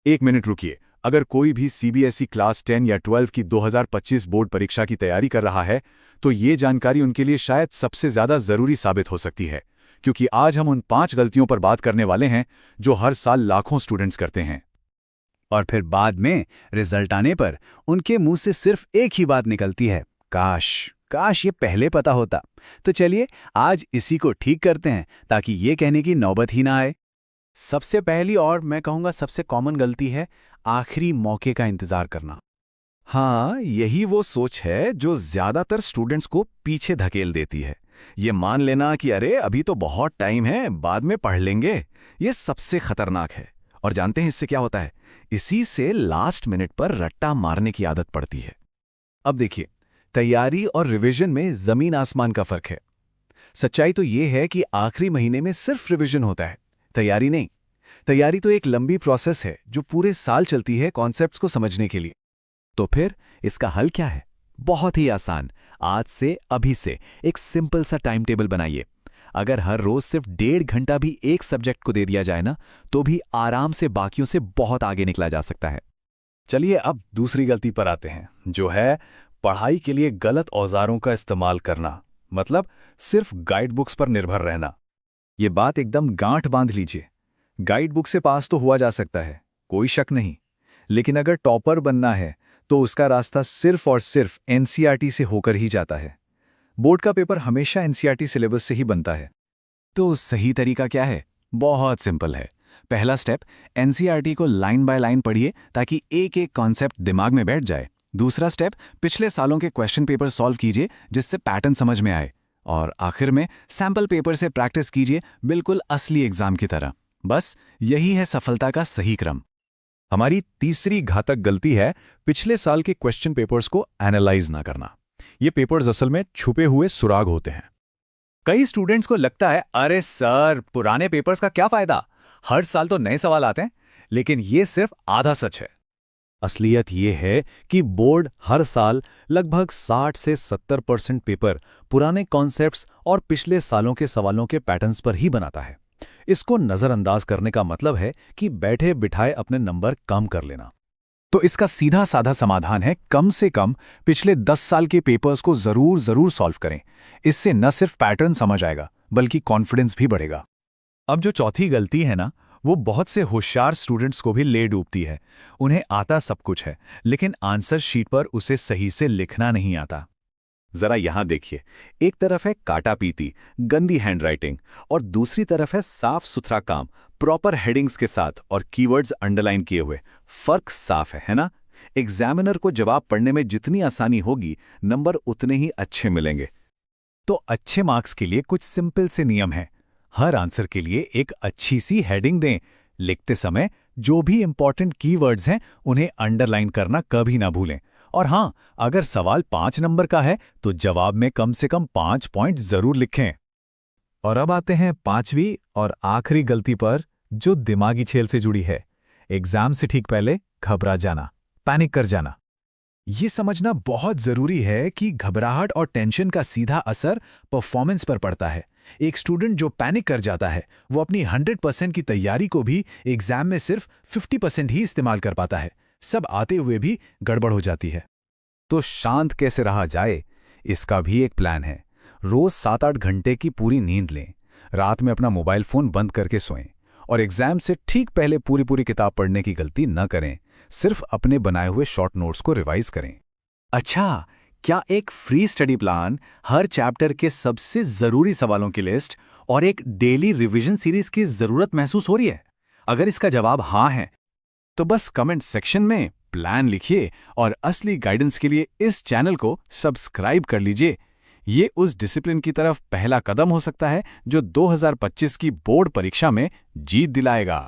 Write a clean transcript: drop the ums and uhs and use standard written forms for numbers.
एक मिनट रुकिए। अगर कोई भी सीबीएसई क्लास 10 या 12 की 2025 बोर्ड परीक्षा की तैयारी कर रहा है, तो ये जानकारी उनके लिए शायद सबसे ज़्यादा ज़रूरी साबित हो सकती है, क्योंकि आज हम उन 5 गलतियों पर बात करने वाले हैं जो हर साल लाखों स्टूडेंट्स करते हैं। और फिर बाद में रिजल्ट आने पर उनके मुंह से सिर्फ एक ही बात निकलती है, काश काश ये पहले पता होता। तो चलिए आज इसी को ठीक करते हैं ताकि ये कहने की नौबत ही ना आए। सबसे पहली और मैं कहूँगा सबसे कॉमन गलती है आखिरी मौके का इंतज़ार करना। हाँ, यही वो सोच है जो ज़्यादातर स्टूडेंट्स को पीछे धकेल देती है। ये मान लेना कि अरे अभी तो बहुत टाइम है, बाद में पढ़ लेंगे, ये सबसे खतरनाक है। और जानते हैं इससे क्या होता है? इसी से लास्ट मिनट पर रट्टा मारने की आदत पड़ती है। अब देखिए, तैयारी और रिवीजन में जमीन आसमान का फर्क है। सच्चाई तो ये है कि आखिरी महीने में सिर्फ रिवीजन होता है, तैयारी नहीं। तैयारी तो एक लंबी प्रोसेस है जो पूरे साल चलती है कॉन्सेप्ट्स को समझने के लिए। तो फिर इसका हल क्या है? बहुत ही आसान। आज से अभी से एक सिंपल सा टाइम टेबल बनाइए। अगर हर रोज सिर्फ 1.5 घंटा भी एक सब्जेक्ट को दे दिया जाए ना, तो भी आराम से बाकियों से बहुत आगे निकला जा सकता है। चलिए अब दूसरी गलती पर आते हैं, जो है पढ़ाई के लिए गलत औजारों का इस्तेमाल करना, मतलब सिर्फ गाइड बुक्स पर निर्भर रहना। ये बात एकदम गांठ बांध लीजिए। गाइड बुक से पास तो हुआ जा सकता है, कोई शक नहीं, लेकिन अगर टॉपर बनना है तो उसका रास्ता सिर्फ और सिर्फ एनसीईआरटी से होकर ही जाता है। बोर्ड का पेपर हमेशा एनसीईआरटी सिलेबस से ही बनता है। तो सही तरीका क्या है? बहुत सिंपल है। पहला स्टेप, एनसीईआरटी को लाइन बाय लाइन पढ़िए ताकि एक एक कॉन्सेप्ट दिमाग में बैठ जाए। दूसरा स्टेप, पिछले सालों के क्वेश्चन पेपर सॉल्व कीजिए जिससे पैटर्न समझ में आए। और आखिर में सैंपल पेपर से प्रैक्टिस कीजिए, बिल्कुल असली एग्जाम की तरह। बस यही है सफलता का सही क्रम। हमारी तीसरी घातक गलती है पिछले साल के क्वेश्चन पेपर्स को एनालाइज ना करना। ये पेपर्स असल में छुपे हुए सुराग होते हैं। कई स्टूडेंट्स को लगता है, अरे सर पुराने पेपर्स का क्या फायदा, हर साल तो नए सवाल आते हैं। लेकिन ये सिर्फ आधा सच है। असलियत ये है कि बोर्ड हर साल लगभग 60 से 70% पेपर पुराने कॉन्सेप्ट्स और पिछले सालों के सवालों के पैटर्न्स पर ही बनाता है। इसको नजरअंदाज करने का मतलब है कि बैठे बिठाए अपने नंबर कम कर लेना। तो इसका सीधा साधा समाधान है, कम से कम पिछले 10 साल के पेपर्स को जरूर सॉल्व करें। इससे न सिर्फ पैटर्न समझ आएगा बल्कि कॉन्फिडेंस भी बढ़ेगा। अब जो चौथी गलती है ना, वो बहुत से होशियार स्टूडेंट्स को भी ले डूबती है। उन्हें आता सब कुछ है, लेकिन आंसर शीट पर उसे सही से लिखना नहीं आता। जरा यहां देखिए, एक तरफ है काटा पीती गंदी हैंडराइटिंग और दूसरी तरफ है साफ सुथरा काम, प्रॉपर हेडिंग्स के साथ और कीवर्ड्स अंडरलाइन किए हुए। फर्क साफ है ना? एग्जामिनर को जवाब पढ़ने में जितनी आसानी होगी, नंबर उतने ही अच्छे मिलेंगे। तो अच्छे मार्क्स के लिए कुछ सिंपल से नियम हैं। हर आंसर के लिए एक अच्छी सी हेडिंग दें। लिखते समय जो भी इंपॉर्टेंट कीवर्ड्स हैं उन्हें अंडरलाइन करना कभी ना भूलें। और हां, अगर सवाल 5 नंबर का है तो जवाब में कम से कम 5 पॉइंट जरूर लिखें। और अब आते हैं पांचवी और आखिरी गलती पर, जो दिमागी खेल से जुड़ी है। एग्जाम से ठीक पहले घबरा जाना, पैनिक कर जाना। ये समझना बहुत जरूरी है कि घबराहट और टेंशन का सीधा असर परफॉर्मेंस पर पड़ता है। एक स्टूडेंट जो पैनिक कर जाता है वो अपनी 100% की तैयारी को भी एग्जाम में सिर्फ 50% ही इस्तेमाल कर पाता है। सब आते हुए भी गड़बड़ हो जाती है। तो शांत कैसे रहा जाए, इसका भी एक प्लान है। रोज 7-8 घंटे की पूरी नींद लें। रात में अपना मोबाइल फोन बंद करके सोएं और एग्जाम से ठीक पहले पूरी किताब पढ़ने की गलती न करें। सिर्फ अपने बनाए हुए शॉर्ट नोट्स को रिवाइज करें। अच्छा, क्या एक फ्री स्टडी प्लान, हर चैप्टर के सबसे ज़रूरी सवालों की लिस्ट और एक डेली रिवीजन सीरीज की ज़रूरत महसूस हो रही है? अगर इसका जवाब हाँ है, तो बस कमेंट सेक्शन में प्लान लिखिए और असली गाइडेंस के लिए इस चैनल को सब्सक्राइब कर लीजिए। ये उस डिसिप्लिन की तरफ पहला कदम हो सकता है जो 2025 की बोर्ड परीक्षा में जीत दिलाएगा।